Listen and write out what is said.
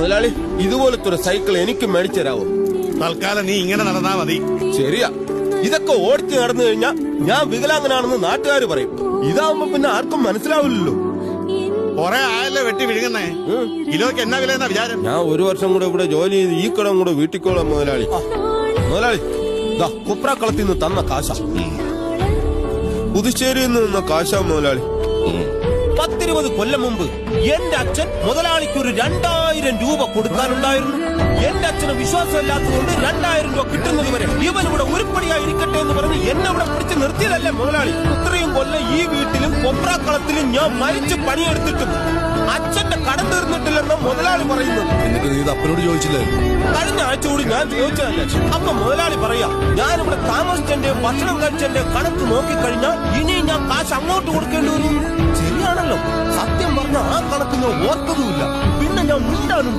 മുതലാളി ഇതുപോലത്തെ ഒരു സൈക്കിൾ എനിക്ക് മേടിച്ചു തരാവോ? തൽക്കാലം നീ ഇങ്ങനെ നടന്നാ മതി. ശരിയാ, ഇതൊക്കെ ഓടിച്ച് നടന്നു കഴിഞ്ഞാ ഞാൻ വികലാംഗനാണെന്ന് നാട്ടുകാര് പറയും. ഇതാവുമ്പോ പിന്നെ ആർക്കും മനസ്സിലാവില്ലല്ലോ. കൊറേ ആയല്ലേ വെട്ടി വിഴുങ്ങുന്നേ. കിലോയ്ക്ക് എന്നാ വിലയെന്നാ വിചാരം? ഞാൻ ഒരു വർഷം കൂടെ ഇവിടെ ജോലി ചെയ്ത് ഈ കടം കൂടെ വീട്ടിക്കോളാം മുതലാളി. മുതലാളി കുപ്രാക്കളത്തിൽ നിന്ന് തന്ന കാശ, പുതുശ്ശേരിയിൽ നിന്ന് നിന്ന കാശ മുതലാളി. 10-20 കൊല്ലം മുമ്പ് എന്റെ അച്ഛൻ മുതലാളിക്ക് ഒരു 2000 രൂപ കൊടുക്കാനുണ്ടായിരുന്നു. എന്റെ അച്ഛന് വിശ്വാസമില്ലാത്തതുകൊണ്ട് 2000 രൂപ കിട്ടുന്നത് വരെ ഇവൻ ഇവിടെ ഉരുപ്പടിയായി ഇരിക്കട്ടെ എന്ന് പറഞ്ഞ് എന്നെ ഇവിടെ പിടിച്ച് നിർത്തിയതല്ലേ മുതലാളി. ഇത്രയും കൊല്ലം ഈ വീട്ടിലും കൊപ്രാക്കളത്തിലും ഞാൻ മരിച്ച് പണിയെടുത്തിട്ടും അച്ഛന്റെ കടം തീർന്നിട്ടില്ലെന്ന് മുതലാളി പറയുന്നത്. എന്നിട്ട് നീ അപ്പനോട് ചോദിച്ചില്ലേ? കഴിഞ്ഞ ആഴ്ച കൂടി ഞാൻ ചോദിച്ചതല്ലേ. അപ്പൊ മുതലാളി പറയാ, ഞാനിവിടെ താമസിച്ചെന്റെ ഭക്ഷണം കഴിച്ചെന്റെ കണക്ക് നോക്കിക്കഴിഞ്ഞാൽ ഇനി ഞാൻ കാശ് അങ്ങോട്ട് കൊടുക്കേണ്ടി വരും. ശരിയാണല്ലോ, സത്യം പറഞ്ഞ ആ കണക്ക് ഞാൻ ഓർത്തതുമില്ല. പിന്നെ ഞാൻ മിണ്ടാനും